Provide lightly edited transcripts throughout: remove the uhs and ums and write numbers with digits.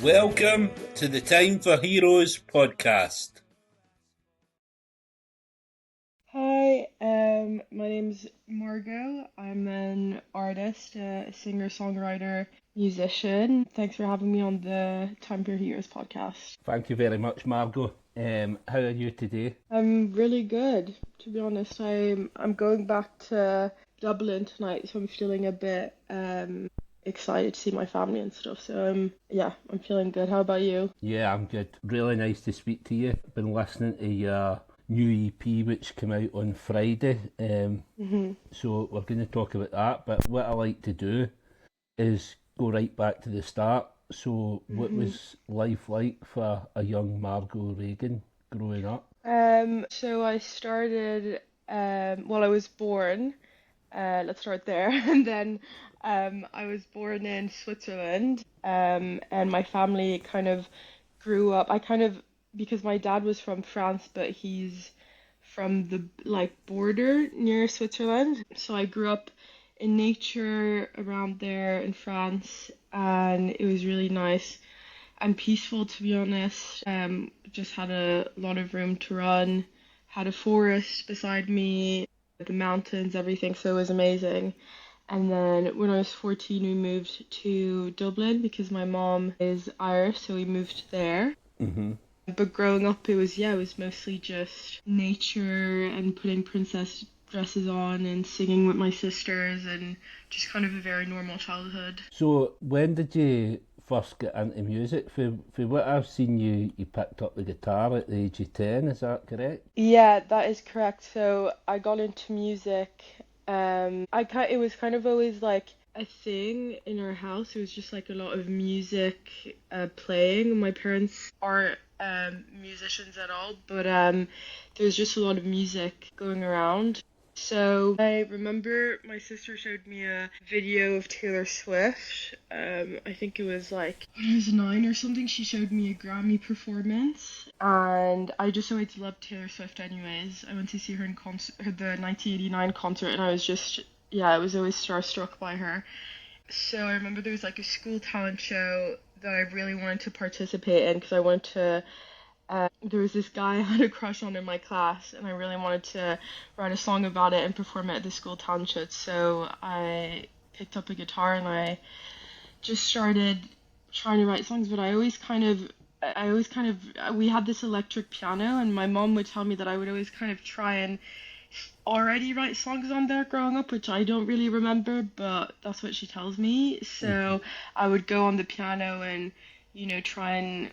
Welcome to the Time for Heroes podcast. Hi, my name's Margaux. I'm an artist, a singer, songwriter, musician. Thanks for having me on the Time for Heroes podcast. Thank you very much, Margaux. How are you today? I'm really good, to be honest. I'm going back to Dublin tonight, so I'm feeling a bit excited to see my family and stuff. So I'm feeling good. How about you? Yeah, I'm good. Really nice to speak to you. Been listening to your new EP which came out on Friday. So we're going to talk about that. But what I like to do is go right back to the start. So what was life like for a young Margaux Regan growing up? So I started, I was born, let's start there, and then I was born in Switzerland, and my family kind of grew up. Because my dad was from France, but he's from the border near Switzerland. So I grew up in nature around there in France, and it was really nice and peaceful, to be honest. Just had a lot of room to run, had a forest beside me, the mountains, everything, so it was amazing. And then when I was 14, we moved to Dublin because my mom is Irish, so we moved there. But growing up, it was mostly just nature and putting princess dresses on and singing with my sisters and just kind of a very normal childhood. So when did you first get into music? For what I've seen, you picked up the guitar at the age of 10, is that correct? Yeah, that is correct. So I got into music. It was kind of always like a thing in our house. It was just like a lot of music playing. My parents aren't musicians at all, but there's just a lot of music going around. So I remember my sister showed me a video of Taylor Swift. I think it was like when I was 9 or something. She showed me a Grammy performance, and I just always loved Taylor Swift. Anyways, I went to see her in the 1989 concert, and I was always starstruck by her. So I remember there was like a school talent show that I really wanted to participate in because I wanted to. There was this guy I had a crush on in my class, and I really wanted to write a song about it and perform it at the school talent show. So I picked up a guitar and I just started trying to write songs. But we had this electric piano, and my mom would tell me that I would always kind of try and already write songs on there growing up, which I don't really remember, but that's what she tells me. So I would go on the piano and, try and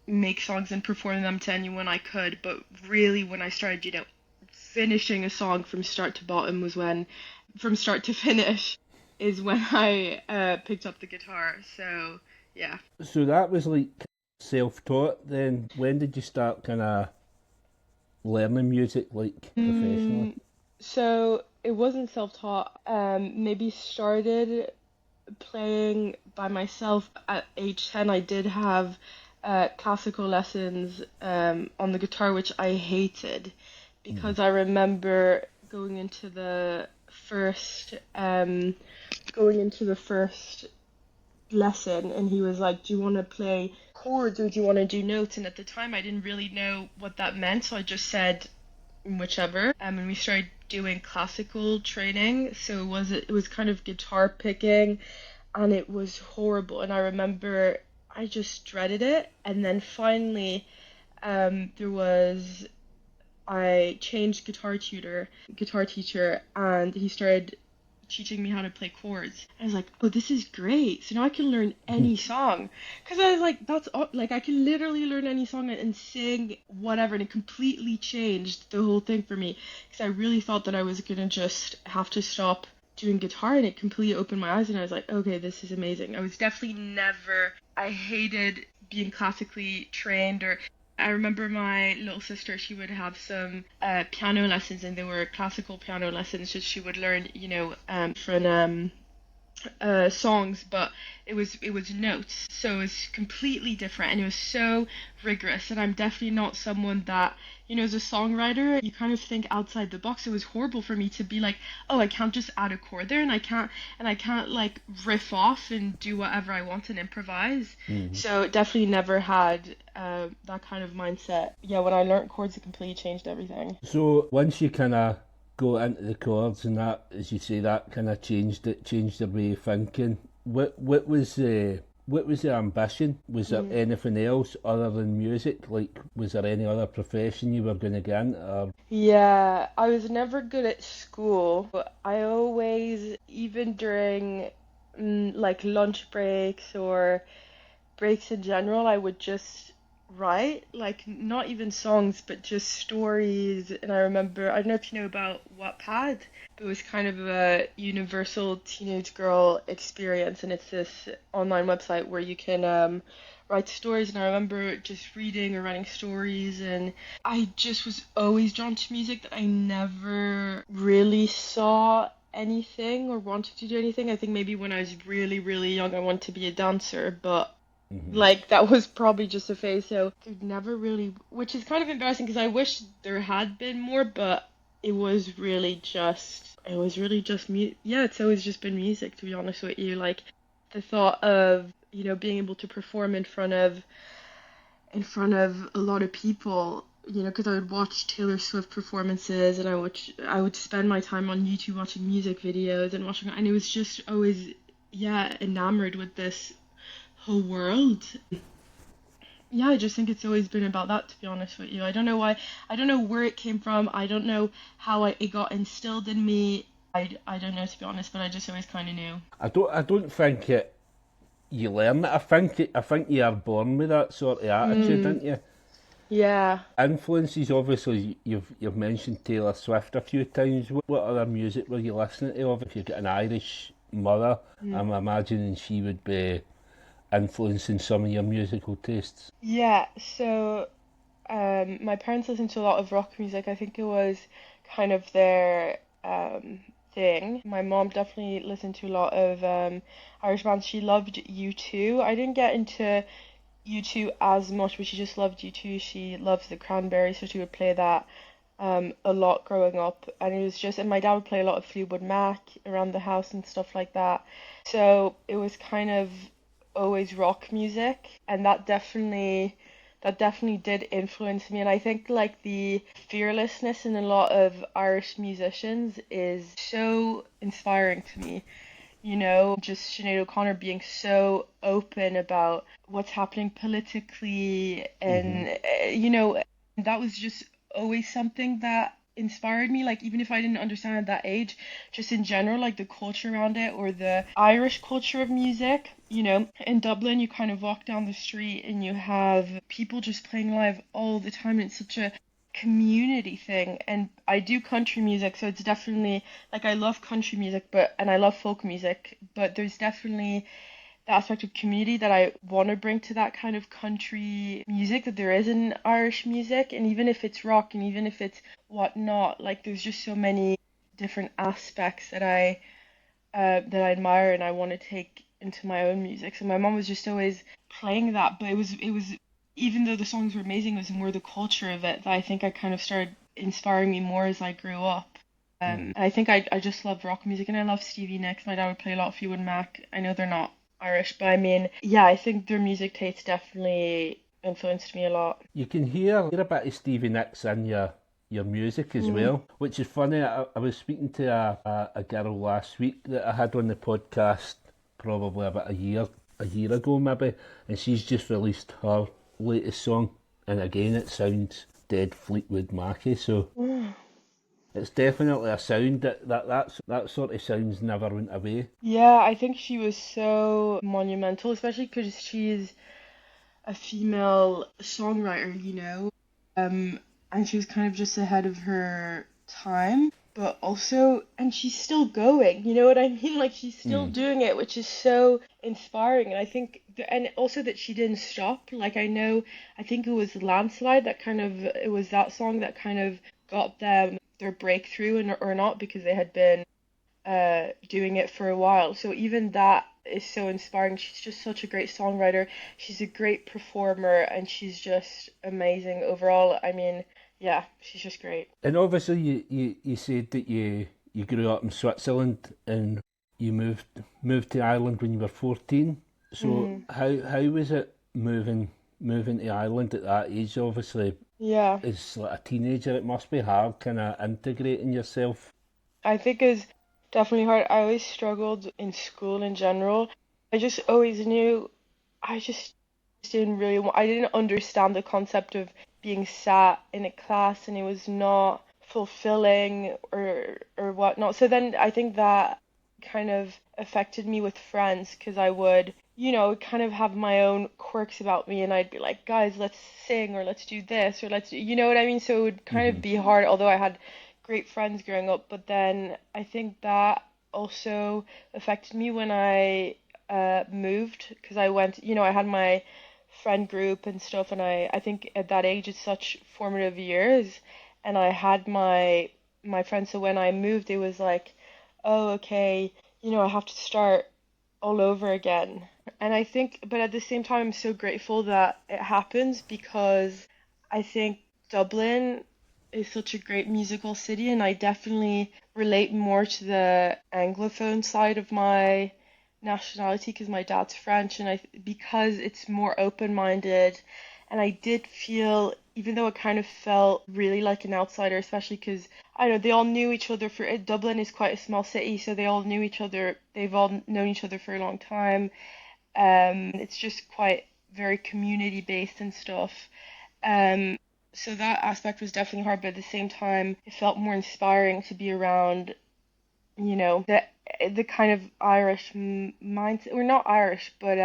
make songs and perform them to anyone I could. But really, when I started, finishing a song from start to bottom from start to finish, is when I picked up the guitar. So, yeah. So that was like self-taught then. When did you start kind of learning music like professionally? So it wasn't self-taught. Maybe started playing by myself at age 10. I did have classical lessons on the guitar, which I hated because I remember going into the first lesson, and he was like, "Do you want to play chords or do you want to do notes?" And at the time, I didn't really know what that meant, so I just said whichever. And we started doing classical training, so it was kind of guitar picking, and it was horrible. And I remember I just dreaded it. And then finally, I changed guitar teacher, and he started teaching me how to play chords. I was like, oh, this is great. So now I can learn any song. Because I was like, I can literally learn any song and sing whatever. And it completely changed the whole thing for me. Because I really thought that I was going to just have to stop doing guitar, and it completely opened my eyes. And I was like, okay, this is amazing. I hated being classically trained. Or I remember my little sister, she would have some piano lessons, and they were classical piano lessons. Just she would learn, different songs, but it was notes, so it was completely different, and it was so rigorous. And I'm definitely not someone that, as a songwriter, you kind of think outside the box. It was horrible for me to be like, oh, I can't just add a chord there, and I can't like riff off and do whatever I want and improvise. Mm. So definitely never had that kind of mindset. Yeah, when I learnt chords, it completely changed everything. So once you kind of go into the chords and that, as you say, that kind of changed your way of thinking. What was the ambition? Was there anything else other than music? Like, was there any other profession you were going to get into? Or... Yeah, I was never good at school. But I always, even during like lunch breaks or breaks in general, I would just write, like not even songs, but just stories. And I remember, I don't know if you know about Wattpad, but it was kind of a universal teenage girl experience, and it's this online website where you can write stories. And I remember just reading or writing stories, and I just was always drawn to music that I never really saw anything or wanted to do anything. I think maybe when I was really, really young, I wanted to be a dancer, but Mhm. like that was probably just a phase. So it never really, which is kind of embarrassing because I wish there had been more, but yeah, it's always just been music, to be honest with you. Like the thought of, being able to perform in front of a lot of people, because I would watch Taylor Swift performances, and I would spend my time on YouTube watching music videos and it was just always, yeah, enamored with this whole world. Yeah, I just think it's always been about that, to be honest with you. I don't know why. I don't know where it came from. I don't know how it got instilled in me. I don't know, to be honest, but I just always kind of knew. I don't think you learn it. I think you are born with that sort of attitude, Mm, aren't you? yeah. Influences, obviously, you've mentioned Taylor Swift a few times. What other music were you listening to? If you've got an Irish mother, Mm. I'm imagining she would be influencing some of your musical tastes. Yeah, so my parents listened to a lot of rock music. I think it was kind of their thing. My mom definitely listened to a lot of Irish bands. She loved U2. I didn't get into U2 as much, but she just loved U2. She loves the Cranberries, so she would play that a lot growing up. And it was just, and my dad would play a lot of Fleetwood Mac around the house and stuff like that. So it was kind of always rock music, and that definitely did influence me. And I think like the fearlessness in a lot of Irish musicians is so inspiring to me. Just Sinead O'Connor being so open about what's happening politically, Hmm. and that was just always something that inspired me. Like even if I didn't understand at that age, just in general, like the culture around it or the Irish culture of music. In Dublin, you kind of walk down the street and you have people just playing live all the time, and it's such a community thing. And I do country music, so it's definitely like I love country music, and I love folk music, but there's definitely the aspect of community that I want to bring to that kind of country music that there is in Irish music. And even if it's rock and even if it's whatnot, like there's just so many different aspects that I admire and I want to take into my own music. So my mom was just always playing that, but it was even though the songs were amazing, it was more the culture of it that I think I kind of started inspiring me more as I grew up. Hmm. I think I just love rock music, and I love Stevie Nicks. My dad would play a lot of Fleetwood Mac. I know they're not Irish, but I mean, yeah, I think their music taste definitely influenced me a lot. You can hear a bit of Stevie Nicks in your music as Mm. well, which is funny. I was speaking to a girl last week that I had on the podcast probably about a year ago maybe, and she's just released her latest song, and again it sounds dead Fleetwood Macy. So it's definitely a sound that sort of sounds never went away. Yeah, I think she was so monumental, especially because she's a female songwriter. Um, and she was kind of just ahead of her time, but also, and she's still going, you know what I mean? Like she's still Mm. doing it, which is so inspiring. And I think, and also that she didn't stop. Like I think it was Landslide it was that song that kind of got them their breakthrough, and or not, because they had been doing it for a while. So even that is so inspiring. She's just such a great songwriter. She's a great performer, and she's just amazing overall. I mean, yeah, she's just great. And obviously, you said that you grew up in Switzerland and you moved to Ireland when you were 14. So Hmm. how was it moving to Ireland at that age? Obviously, Yeah, as like a teenager, it must be hard kind of integrating yourself. I think it's definitely hard. I always struggled in school in general. I just always knew I just didn't really want, I didn't understand the concept of being sat in a class and it was not fulfilling or whatnot. So then I think that kind of affected me with friends because I would, kind of have my own quirks about me and I'd be like, guys, let's sing or let's do this or let's do, you know what I mean? So it would kind of Hmm. be hard, although I had great friends growing up. But then I think that also affected me when I moved because I went, I had my friend group and stuff, and I think at that age it's such formative years, and I had my friends. So when I moved, it was like, oh, okay, I have to start all over again. And I think, but at the same time, I'm so grateful that it happens because I think Dublin is such a great musical city, and I definitely relate more to the Anglophone side of my nationality because my dad's French, and because it's more open-minded, and I did feel, even though it kind of felt really like an outsider, especially because I don't know, they all knew each other Dublin is quite a small city, so they all knew each other. They've all known each other for a long time. It's just quite very community based and stuff. Um, so that aspect was definitely hard, but at the same time, it felt more inspiring to be around, the kind of Irish mindset, or not Irish, but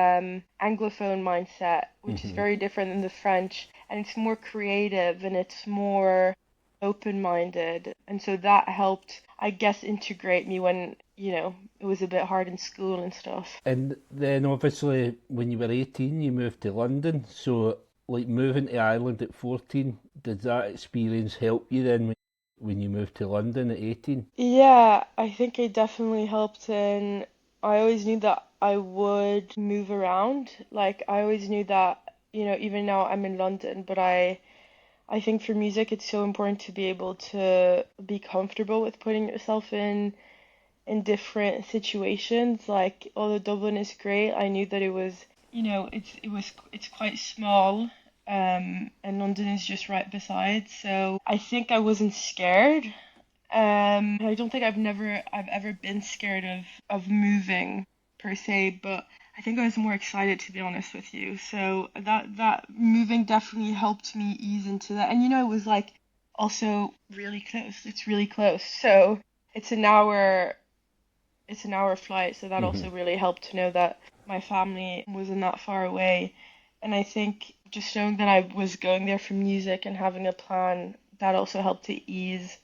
Anglophone mindset, which is Hmm. very different than the French, and it's more creative and it's more open-minded, and so that helped, I guess, integrate me when, it was a bit hard in school and stuff. And then obviously, when you were 18, you moved to London. So, like moving to Ireland at 14, did that experience help you then when you moved to London at 18? Yeah, I think it definitely helped, and I always knew that I would move around. Like I always knew that, even now I'm in London, but I think for music it's so important to be able to be comfortable with putting yourself in different situations. Like although Dublin is great, I knew that it was, it's quite small, and London is just right beside. So I think I wasn't scared. I don't think I've ever been scared of moving per se, but I think I was more excited to be honest with you. So that moving definitely helped me ease into that. And it was like also really close. It's really close. So it's an hour it's an hour flight, so that Hmm. also really helped to know that my family wasn't that far away. And I think just knowing that I was going there for music and having a plan, that also helped to ease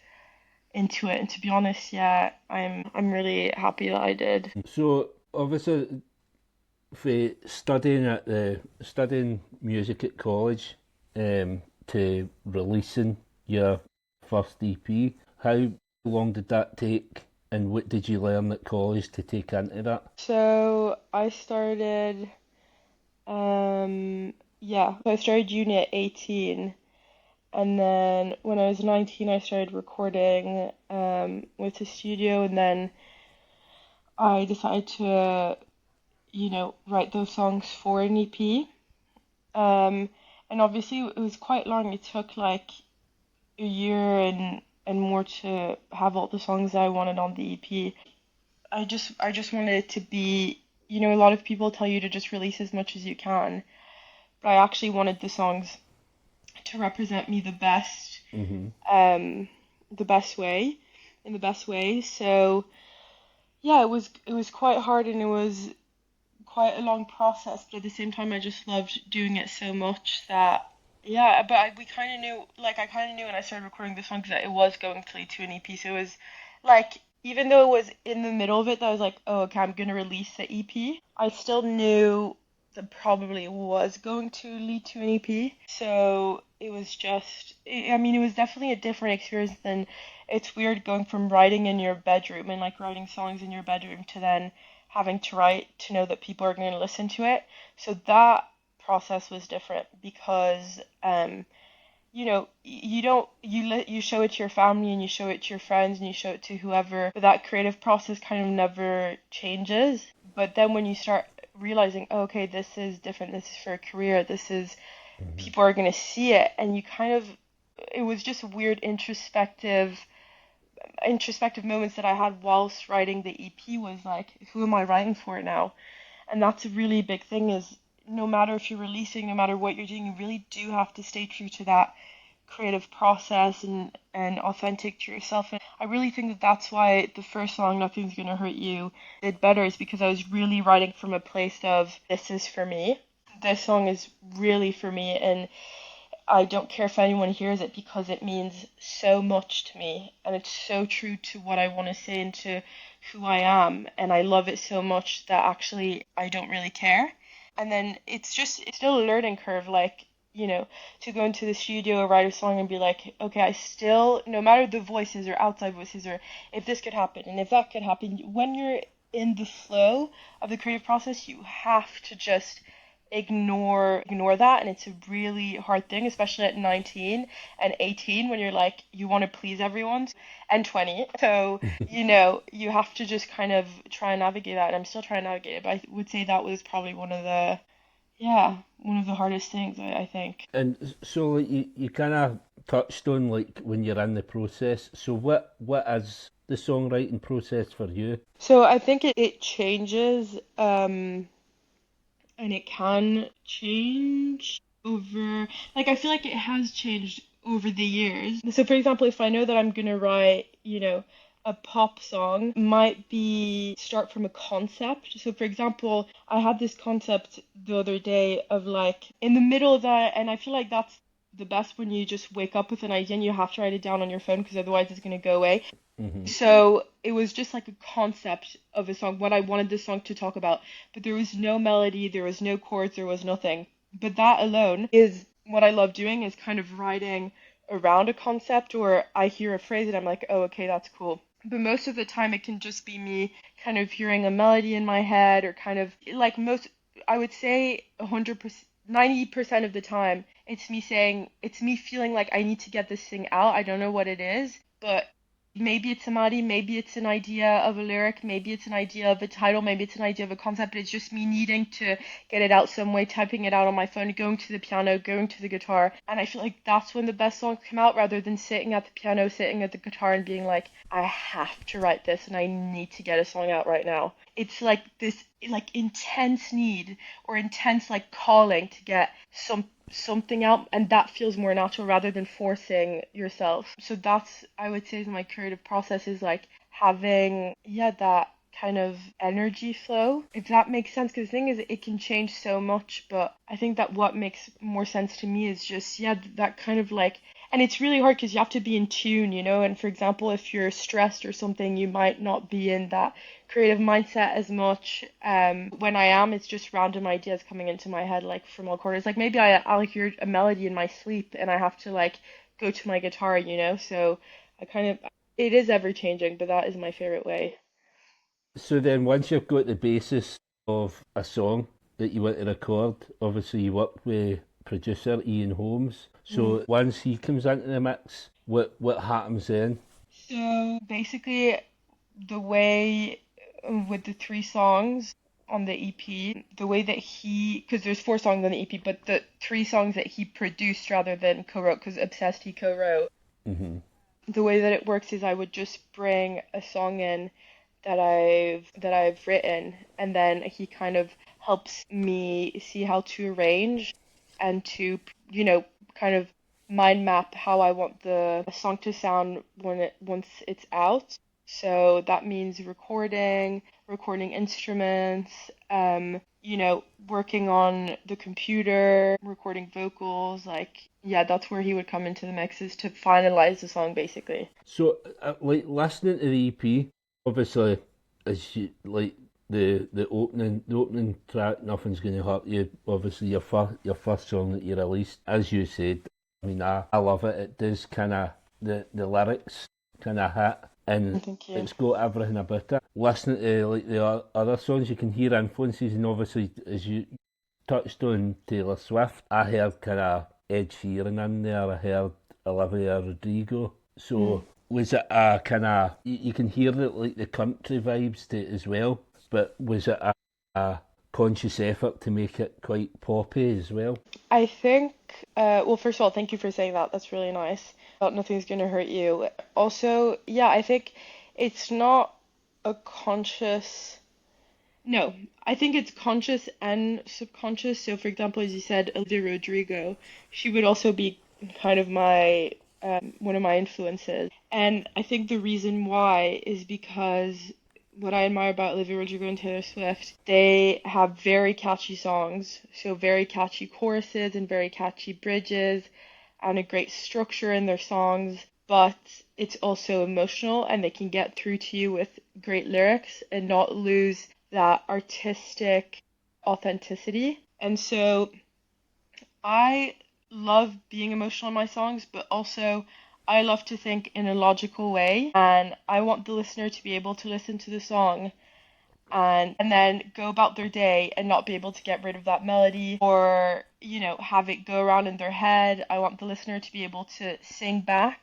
into it. And to be honest, yeah, I'm really happy that I did. So, obviously, for studying music at college, to releasing your first EP, how long did that take, and what did you learn at college to take into that? So I started, yeah, so I started uni at 18, and then when I was 19, I started recording with a studio, and then I decided to, write those songs for an EP. Um, and obviously it was quite long. It took like a year and more to have all the songs I wanted on the EP. I just wanted it to be, a lot of people tell you to just release as much as you can, but I actually wanted the songs to represent me Hmm. um, the best way, in the best way. So yeah, it was quite hard and it was quite a long process, but at the same time, I just loved doing it so much that yeah. But we kind of knew, like I kind of knew when I started recording the songs that it was going to lead to an EP. So it was like even though it was in the middle of it, that I was like, oh, okay, I'm gonna release the EP. I still knew that probably was going to lead to an EP. So it was just, I mean, it was definitely a different experience than, it's weird going from writing in your bedroom and like writing songs in your bedroom to then having to write to know that people are going to listen to it. So that process was different because, you know, you don't you show it to your family and you show it to your friends and you show it to whoever, but that creative process kind of never changes. But then when you start realizing, oh, okay, this is different, this is for a career, this is Hmm. people are going to see it, and you kind of, it was just weird introspective moments that I had whilst writing the EP was like, who am I writing for now? And that's a really big thing is no matter if you're releasing, no matter what you're doing, you really do have to stay true to that creative process and authentic to yourself. And I really think that that's why the first song, Nothing's Gonna Hurt You, did better, is because I was really writing from a place of, this is for me. This song is really for me, and I don't care if anyone hears it because it means so much to me and it's so true to what I want to say and to who I am, and I love it so much that actually I don't really care. And then it's still a learning curve, like, to go into the studio or write a song and be like, okay, I still, no matter the voices or outside voices or if this could happen and if that could happen, when you're in the flow of the creative process, you have to just ignore that, and it's a really hard thing, especially at 19 and 18 when you're like you want to please everyone, and 20. So you have to just kind of try and navigate that, and I'm still trying to navigate it, but I would say that was probably one of the hardest things, I think. And so like you kind of touched on like when you're in the process. So what is the songwriting process for you? So I think it changes, and it can change over, like, I feel like it has changed over the years. So for example, if I know that I'm gonna write, a pop song, might be start from a concept. So for example, I had this concept the other day of like in the middle of that, and I feel like that's the best when you just wake up with an idea and you have to write it down on your phone because otherwise it's gonna go away. Hmm. So it was just like a concept of a song, what I wanted the song to talk about. But there was no melody, there was no chords, there was nothing. But that alone is what I love doing, is kind of writing around a concept, or I hear a phrase and I'm like, oh, okay, that's cool. But most of the time it can just be me kind of hearing a melody in my head, or kind of like most, I would say 100%, 90% of the time, it's me feeling like I need to get this thing out. I don't know what it is, but maybe it's a melody, maybe it's an idea of a lyric, maybe it's an idea of a title, maybe it's an idea of a concept, but it's just me needing to get it out some way, typing it out on my phone, going to the piano, going to the guitar. And I feel like that's when the best songs come out, rather than sitting at the piano, sitting at the guitar and being like, I have to write this and I need to get a song out right now. It's like this like intense need or intense like calling to get something out, and that feels more natural rather than forcing yourself. So that's, I would say, is my creative process, is like having, yeah, that kind of energy flow, if that makes sense, because the thing is it can change so much, but I think that what makes more sense to me is just, yeah, that kind of like, and it's really hard because you have to be in tune, and for example, if you're stressed or something, you might not be in that creative mindset as much. When I am, it's just random ideas coming into my head, like from all corners. Like maybe I'll hear a melody in my sleep and I have to like go to my guitar. So I kind of, it is ever changing, but that is my favorite way. So then once you've got the basis of a song that you want to record, obviously you work with producer Ian Holmes. Mhm. So once he comes into the mix, what happens then? So basically, the way with the three songs on the EP, the way that because there's four songs on the EP, but the three songs that he produced rather than co-wrote, because Obsessed he co-wrote, Hmm. the way that it works is I would just bring a song in that I've written, and then he kind of helps me see how to arrange and to, kind of mind map how I want the song to sound once it's out. So that means recording instruments, working on the computer, recording vocals, like, yeah, that's where he would come into the mixes to finalize the song basically. So like listening to the EP, obviously as you like the opening track, Nothing's Gonna Hurt You, obviously your first song that you released, as you said, I mean I love it. It does kinda the lyrics kinda hit, and Thank you. it's got everything about it. Listening to like the other songs, you can hear influences, and obviously as you touched on Taylor Swift, I heard kinda Ed Sheeran in there, I heard Olivia Rodrigo. So was it a kinda you can hear the country vibes to it as well, but was it a conscious effort to make it quite poppy as well? I think, well, first of all, thank you for saying that. That's really nice. Nothing's gonna hurt you. Also, yeah, I think it's not a conscious. No, I think it's conscious and subconscious. So, for example, as you said, Olivia Rodrigo, she would also be kind of my one of my influences. And I think the reason why is because what I admire about Olivia Rodrigo and Taylor Swift, they have very catchy songs, so very catchy choruses and very catchy bridges, and a great structure in their songs. But it's also emotional, and they can get through to you with great lyrics and not lose that artistic authenticity. And so I love being emotional in my songs, but also I love to think in a logical way, and I want the listener to be able to listen to the song and then go about their day and not be able to get rid of that melody or, have it go around in their head. I want the listener to be able to sing back,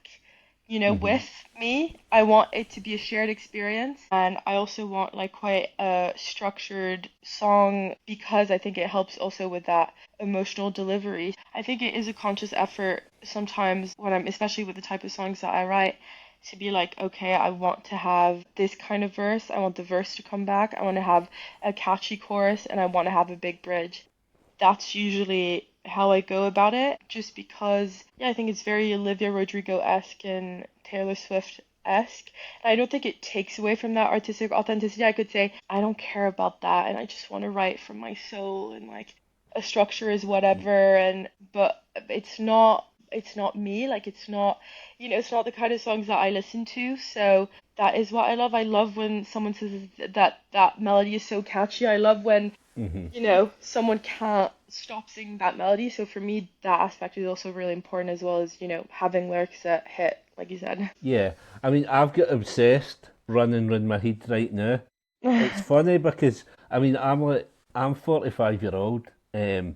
Hmm. with me. I want it to be a shared experience, and I also want like quite a structured song because I think it helps also with that emotional delivery. I think it is a conscious effort sometimes when I'm, especially with the type of songs that I write, to be like, okay, I want to have this kind of verse. I want the verse to come back. I want to have a catchy chorus and I want to have a big bridge. That's usually how I go about it, just because, yeah, I think it's very Olivia Rodrigo-esque and Taylor Swift-esque. And I don't think it takes away from that artistic authenticity. I could say, I don't care about that and I just want to write from my soul and like a structure is whatever and but it's not me, like it's not it's not the kind of songs that I listen to. So that is what I love. I love when someone says that melody is so catchy. I love when Hmm. someone can't stop singing that melody. So for me, that aspect is also really important as well as, having lyrics that hit, like you said. Yeah, I mean I've got obsessed running round my head right now. It's funny because I mean I'm 45-year-old,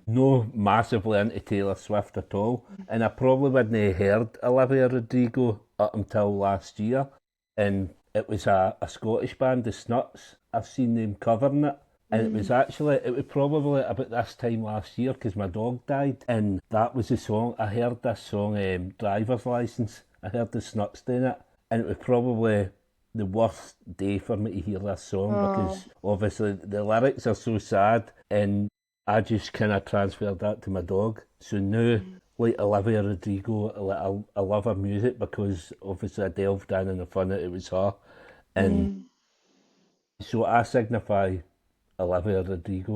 no massively into Taylor Swift at all, and I probably wouldn't have heard Olivia Rodrigo up until last year, and it was a Scottish band, the Snuts. I've seen them covering it, and it was probably about this time last year because my dog died, and that was the song. I heard this song, Driver's License. I heard the Snuts doing it, and it was probably the worst day for me to hear this song Oh. because obviously the lyrics are so sad, and I just kind of transferred that to my dog. So now, like Olivia Rodrigo, like, I love her music because obviously I delved in and I found out it was her, and Mm. so I signify Olivia Rodrigo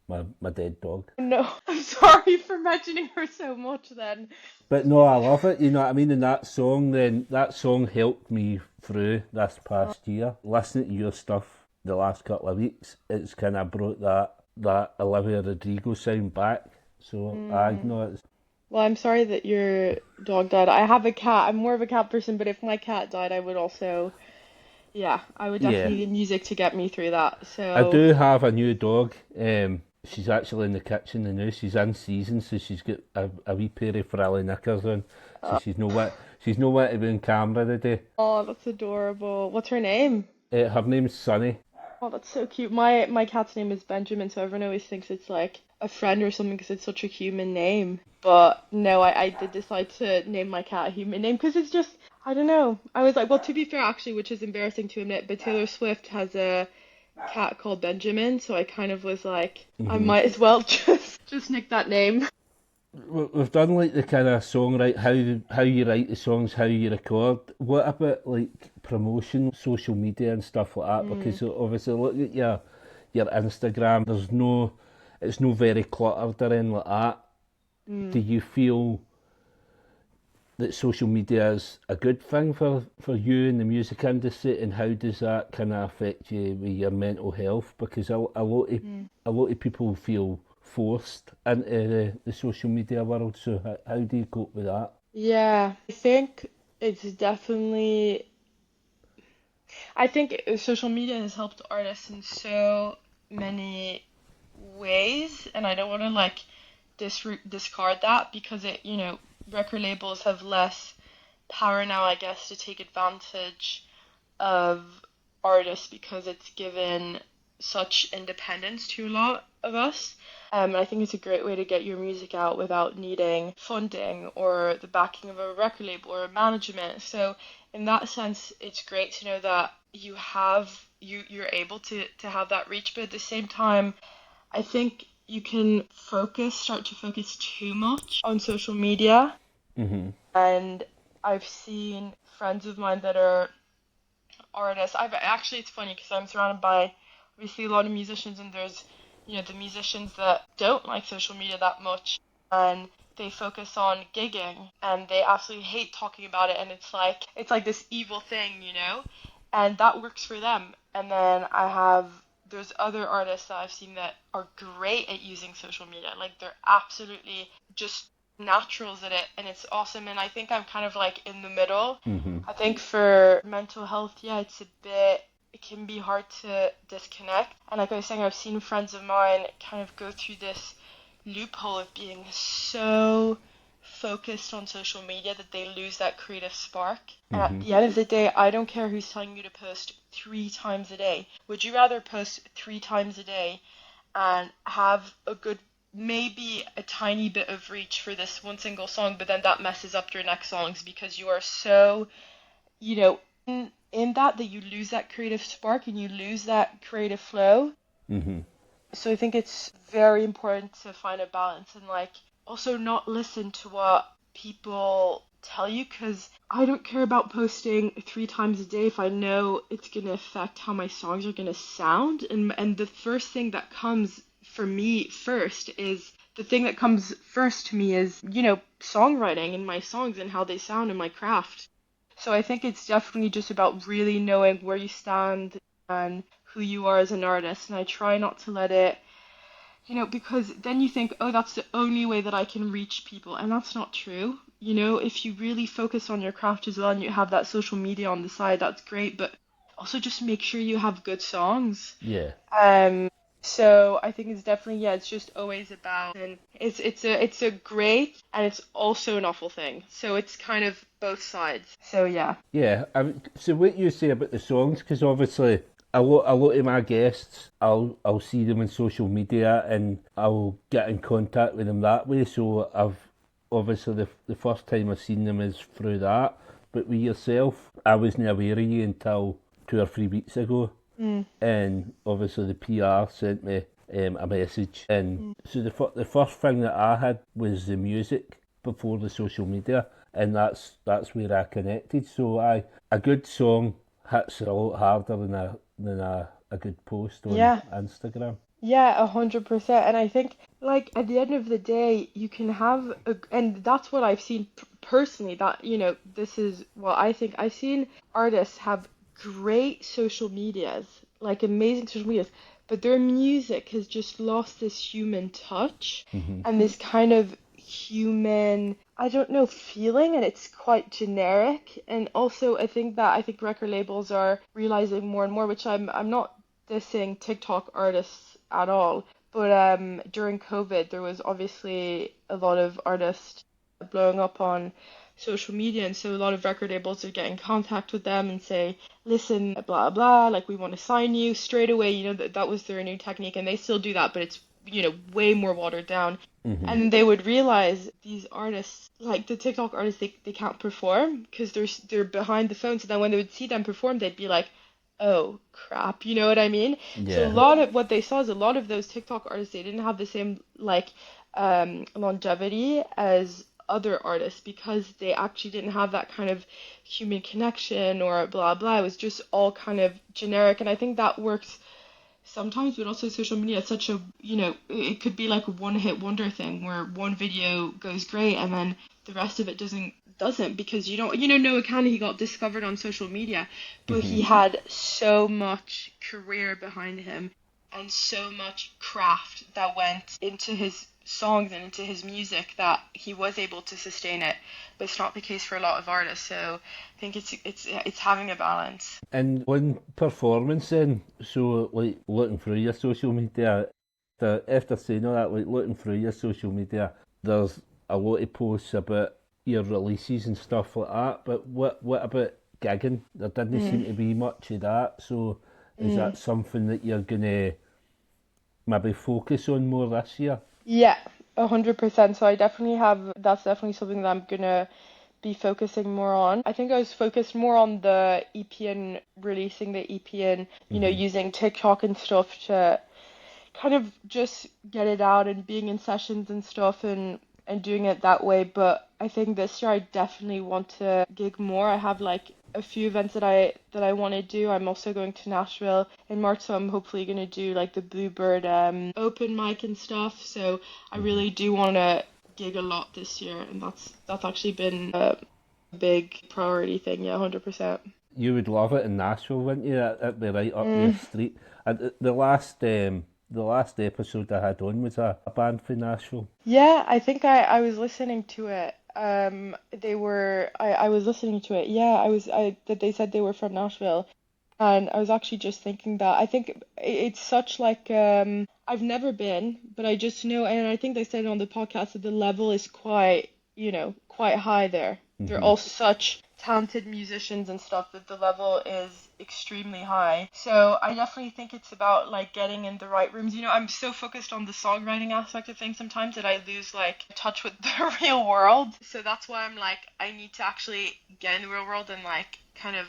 with my dead dog. No, I'm sorry for mentioning her so much then. But no, I love it. You know what I mean? And that song helped me through this past year. Listening to your stuff the last couple of weeks, it's kind of brought that Olivia Rodrigo sound back. So I Mm. know it's Well, I'm sorry that your dog died. I have a cat. I'm more of a cat person, but if my cat died, I would also, yeah, I would yeah. definitely need music to get me through that. I So, do have a new dog. She's actually in the kitchen now. She's in season, so she's got a wee pair of frilly knickers on. So uh, she's no what to be on camera today. oh, that's adorable. What's her name? Her name's Sunny. Oh, that's so cute. My cat's name is Benjamin, so everyone always thinks it's like a friend or something because it's such a human name. But no, I did decide to name my cat a human name because it's just, I don't know. I was like, well, to be fair, actually, which is embarrassing to admit, but Taylor Swift has a cat called Benjamin, so I kind of was like, I Hmm. might as well just nick that name. We've done like the kind of songwrite, how you write the songs, how you record. What about like promotion, social media and stuff like that? Mm, Because obviously, look at your Instagram. It's no very cluttered or anything like that. Do mm. you feel that social media is a good thing for you in the music industry, and how does that kind of affect you with your mental health? Because a lot of people feel forced into the social media world. So how do you cope with that? Yeah, I think it's definitely. I think social media has helped artists in so many ways, and I don't want to like discard that because record labels have less power now, I guess, to take advantage of artists because it's given such independence to a lot of us. And I think it's a great way to get your music out without needing funding or the backing of a record label or a management. So in that sense, it's great to know that you're able to have that reach, but at the same time, I think you can start to focus too much on social media. Mm-hmm. And I've seen friends of mine that are artists. It's funny because I'm surrounded by obviously a lot of musicians, and there's the musicians that don't like social media that much, and they focus on gigging, and they absolutely hate talking about it, and it's like this evil thing, and that works for them. And then there's other artists that I've seen that are great at using social media, like they're absolutely just naturals at it, and it's awesome. And I think I'm kind of like in the middle. Mm-hmm. I think for mental health, yeah, it can be hard to disconnect. And like I was saying, I've seen friends of mine kind of go through this loophole of being so focused on social media that they lose that creative spark. And at Mm-hmm. the end of the day, I don't care who's telling you to post 3 times a day. Would you rather post 3 times a day and have a good, maybe a tiny bit of reach for this one single song, but then that messes up your next songs because you are so, in that you lose that creative spark and you lose that creative flow. Mm-hmm. So I think it's very important to find a balance and like also not listen to what people tell you, because I don't care about posting 3 times a day if I know it's going to affect how my songs are going to sound. And the first thing that comes for me first is the thing that comes first to me is, songwriting and my songs and how they sound and my craft. So I think it's definitely just about really knowing where you stand and who you are as an artist. And I try not to let it, because then you think, oh, that's the only way that I can reach people. And that's not true. If you really focus on your craft as well and you have that social media on the side, that's great. But also just make sure you have good songs. Yeah. So I think it's definitely, yeah, it's just always about, and it's a great and it's also an awful thing. So it's kind of both sides. So yeah. Yeah. So what you say about the songs, because obviously a lot of my guests, I'll see them on social media and I'll get in contact with them that way. So I've obviously the first time I've seen them is through that. But with yourself, I wasn't aware of you until 2 or 3 weeks ago. And obviously the PR sent me a message, and so the first thing that I had was the music before the social media, and that's where I connected. So a good song hits a lot harder than a good post on Yeah. Instagram. Yeah, 100%. And I think, like, at the end of the day, you can have and that's what I've seen personally, that, this is what I think. I've seen artists have great social medias, like amazing social medias, but their music has just lost this human touch Hmm. and this kind of human, I don't know, feeling, and it's quite generic. And also, I think record labels are realizing more and more, which I'm not dissing TikTok artists at all. But during COVID, there was obviously a lot of artists blowing up on social media, and so a lot of record labels would get in contact with them and say, "Listen, blah blah, like we want to sign you straight away." That was their new technique, and they still do that, but it's way more watered down. Hmm. And they would realize these artists, like the TikTok artists, they can't perform because they're behind the phone. So then when they would see them perform, they'd be like, oh crap, you know what I mean? So a Yeah. lot of what they saw is a lot of those TikTok artists, they didn't have the same like longevity as other artists because they actually didn't have that kind of human connection or blah blah. It was just all kind of generic, and I think that works sometimes, but also social media is such a, it could be like a one hit wonder thing where one video goes great and then the rest of it doesn't, because Noah Canada, he got discovered on social media, but Hmm. he had so much career behind him and so much craft that went into his songs and into his music that he was able to sustain it. But it's not the case for a lot of artists. So I think it's having a balance. And on performance then, so like looking through your social media, after saying all that, like looking through your social media, there's a lot of posts about your releases and stuff like that. But what about gigging? There didn't seem Mm. to be much of that. So is Mm. that something that you're gonna maybe focus on more this year? Yeah, 100%. So I definitely have, that's definitely something that I'm gonna be focusing more on. I think I was focused more on the EP and releasing the EP and, Hmm. using TikTok and stuff to kind of just get it out and being in sessions and stuff and doing it that way. But I think this year I definitely want to gig more. I have like a few events that I want to do. I'm also going to Nashville in March, so I'm hopefully going to do like the Bluebird open mic and stuff. So I Hmm. really do want to gig a lot this year, and that's actually been a big priority thing. Yeah, 100%. You would love it in Nashville, wouldn't you? That'd be right up your Mm. street. The last episode I had on was a band from Nashville. Yeah, I think I was listening to it. I was listening to it. Yeah, I that they said they were from Nashville, and I was actually just thinking that I think it's such like I've never been, but I just know, and I think they said on the podcast that the level is quite, quite high there. They're Hmm. all such talented musicians and stuff that the level is extremely high. So I definitely think it's about like getting in the right rooms. I'm so focused on the songwriting aspect of things sometimes that I lose like touch with the real world. So that's why I'm like I need to actually get in the real world and like kind of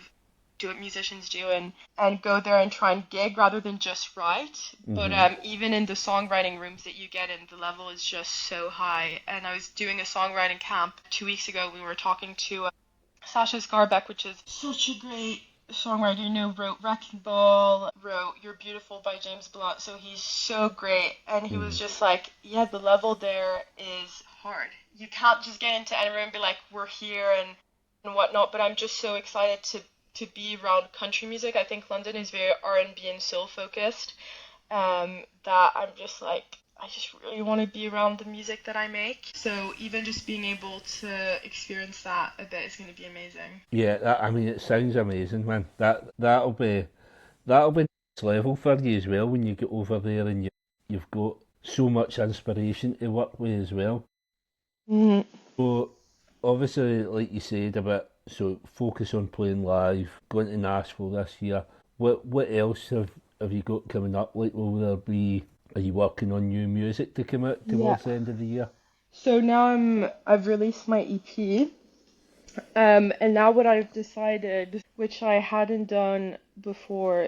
do what musicians do and go there and try and gig rather than just write. But Hmm. even in the songwriting rooms that you get in, the level is just so high. And I was doing a songwriting camp 2 weeks ago. We were talking to Sasha Skarbek, which is such a great songwriter. Wrote Wrecking Ball, wrote You're Beautiful by James Blunt. So he's so great. And he was Hmm. just like, yeah, the level there is hard. You can't just get into any room and be like, we're here and whatnot. But I'm just so excited to be around country music. I think London is very R&B and B and soul focused. That I'm just like, I just really want to be around the music that I make. So even just being able to experience that a bit is going to be amazing. Yeah, I mean, it sounds amazing, man. That'll be next level for you as well when you get over there and you've got so much inspiration to work with as well. Mhm. So obviously, like you said about so focus on playing live, going to Nashville this year. What else have you got coming up? Like, will there be? Are you working on new music to come out Yeah. towards the end of the year? So now I've released my EP. And now what I've decided, which I hadn't done before,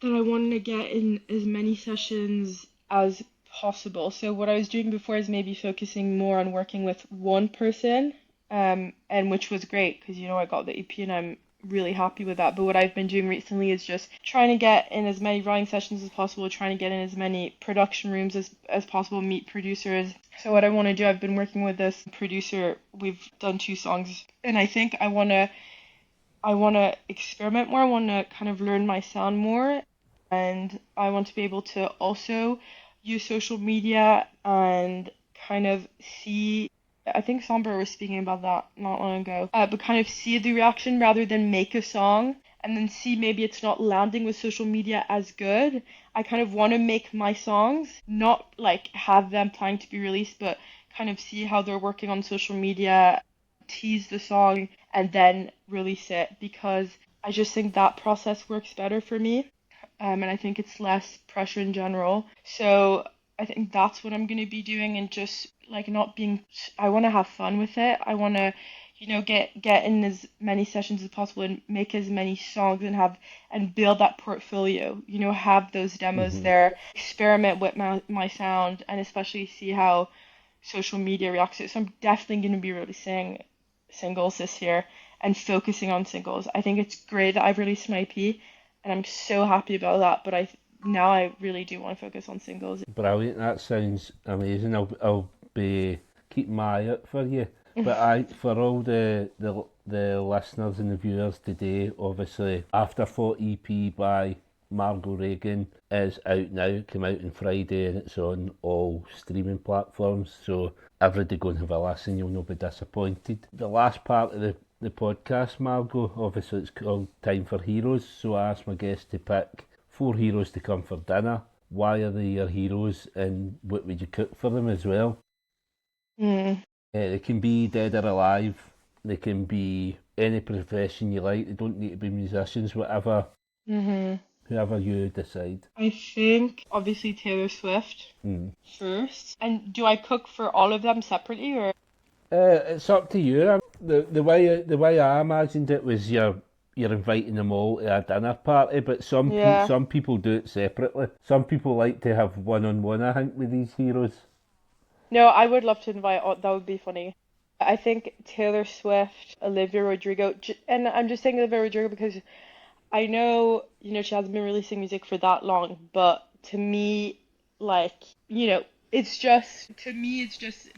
that I wanted to get in as many sessions as possible. So what I was doing before is maybe focusing more on working with one person, and which was great because I got the EP and I'm really happy with that. But what I've been doing recently is just trying to get in as many writing sessions as possible, trying to get in as many production rooms as possible, meet producers. So what I want to do, I've been working with this producer. We've done 2 songs, and I think I want to experiment more. I want to kind of learn my sound more, and I want to be able to also use social media and kind of see. I think Somber was speaking about that not long ago, but kind of see the reaction rather than make a song and then see maybe it's not landing with social media as good. I kind of want to make my songs, not like have them planning to be released, but kind of see how they're working on social media, tease the song, and then release it because I just think that process works better for me. And I think it's less pressure in general. So I think that's what I'm going to be doing and just like not being, I want to have fun with it. I want to, get in as many sessions as possible and make as many songs and build that portfolio, have those demos Hmm. there, experiment with my sound and especially see how social media reacts to it. So I'm definitely going to be releasing singles this year and focusing on singles. I think it's great that I've released my EP and I'm so happy about that, but I really do want to focus on singles. Brilliant. That sounds amazing. I'll be keeping my eye out for you. But for all the listeners and the viewers today, obviously, After Thought EP by Margaux Regan is out now. It came out on Friday and it's on all streaming platforms. So everybody go and have a listen, you'll not be disappointed. The last part of the podcast, Margaux, obviously it's called Time for Heroes. So I asked my guests to pick 4 heroes to come for dinner. Why are they your heroes and what would you cook for them as well? They can be dead or alive. They can be any profession you like. They don't need to be musicians, whatever. Whoever you decide. I think obviously Taylor Swift first. And do I cook for all of them separately or? It's up to you. The way I imagined it was you're inviting them all to a dinner party, but some people do it separately. Some people like to have one-on-one, I think, with these heroes. No, I would love to invite. That would be funny. I think Taylor Swift, Olivia Rodrigo, and I'm just saying Olivia Rodrigo because I know, she hasn't been releasing music for that long, but to me, it's just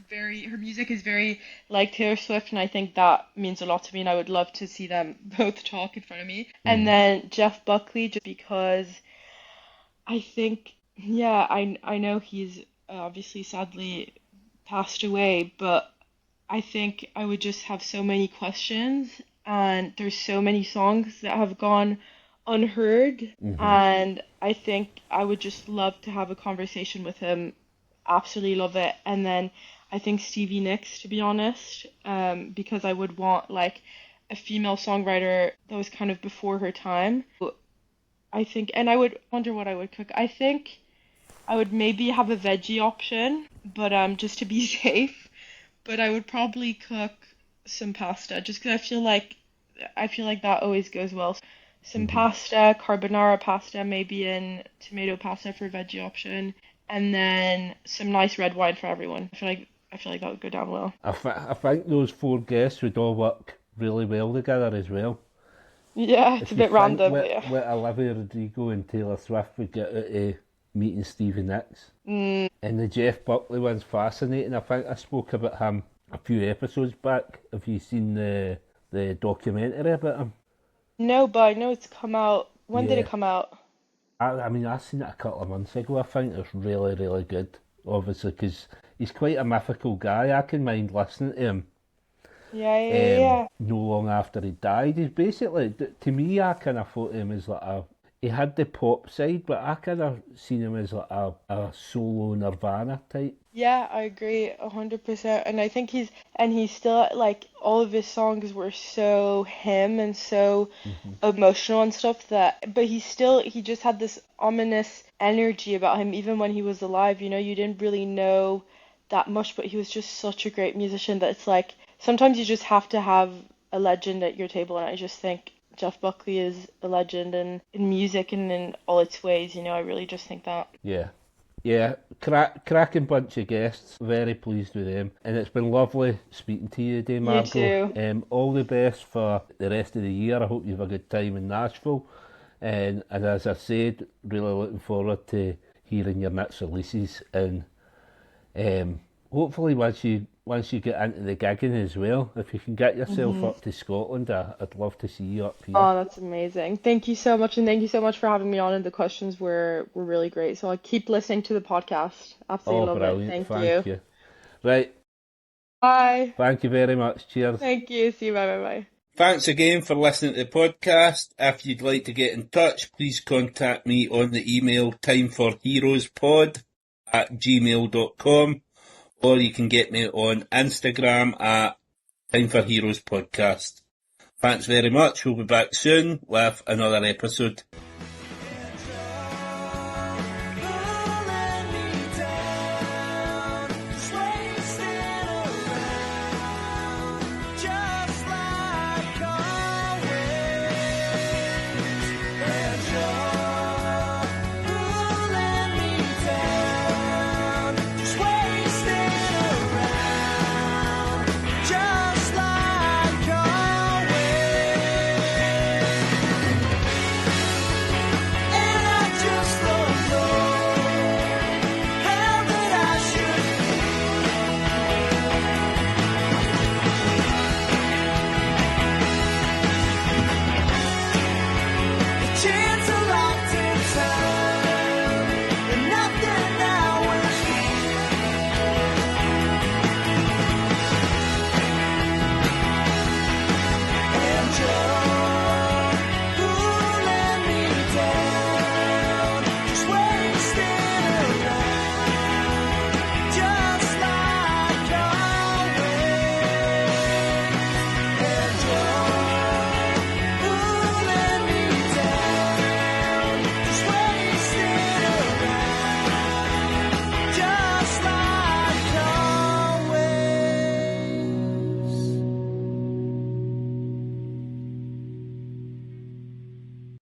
very, her music is very like Taylor Swift, and I think that means a lot to me, and I would love to see them both talk in front of me. And then Jeff Buckley, just because I think, I know he's obviously sadly passed away, but I think I would just have so many questions, and there's so many songs that have gone unheard, and I think I would just love to have a conversation with him. Absolutely love it. And then I think Stevie Nicks, to be honest, because I would want like a female songwriter that was kind of before her time. I think, and I would wonder what I would cook. I think I would maybe have a veggie option, but just to be safe. But I would probably cook some pasta, just because I feel like that always goes well. Some pasta, carbonara pasta, maybe in tomato pasta for veggie option, and then some nice red wine for everyone. I feel like that would go down well. I think those 4 guests would all work really well together as well. Yeah, it's a bit random. What Olivia Rodrigo and Taylor Swift would get out of meeting Stevie Nicks. And the Jeff Buckley one's fascinating. I think I spoke about him a few episodes back. Have you seen the documentary about him? No, but I know it's come out. When did it come out? I mean, I seen it a couple of months ago. I think it's really, really good. Obviously, because he's quite a mythical guy. I can mind listening to him. Yeah. No long after he died. He's basically, to me, I kind of thought him as like he had the pop side, but I kind of seen him as like a solo Nirvana type. Yeah, I agree 100%. And I think he's still like all of his songs were so him and so emotional and stuff but he just had this ominous energy about him even when he was alive, you didn't really know that much, but he was just such a great musician that it's like sometimes you just have to have a legend at your table, and I just think Jeff Buckley is a legend in music and in all its ways, I really just think that. Yeah, cracking bunch of guests. Very pleased with them. And it's been lovely speaking to you today, Margaux. You too. All the best for the rest of the year. I hope you have a good time in Nashville. And as I said, really looking forward to hearing your next releases. And hopefully once you get into the gigging as well, if you can get yourself up to Scotland, I'd love to see you up here. Oh, that's amazing. Thank you so much, and thank you so much for having me on, and the questions were really great. So I'll keep listening to the podcast. Absolutely love brilliant. it. Thank you. Right. Bye. Thank you very much. Cheers. Thank you. See you. Bye. Thanks again for listening to the podcast. If you'd like to get in touch, please contact me on the email timeforheroespod@gmail.com. Or you can get me on Instagram at Time for Heroes Podcast. Thanks very much. We'll be back soon with another episode.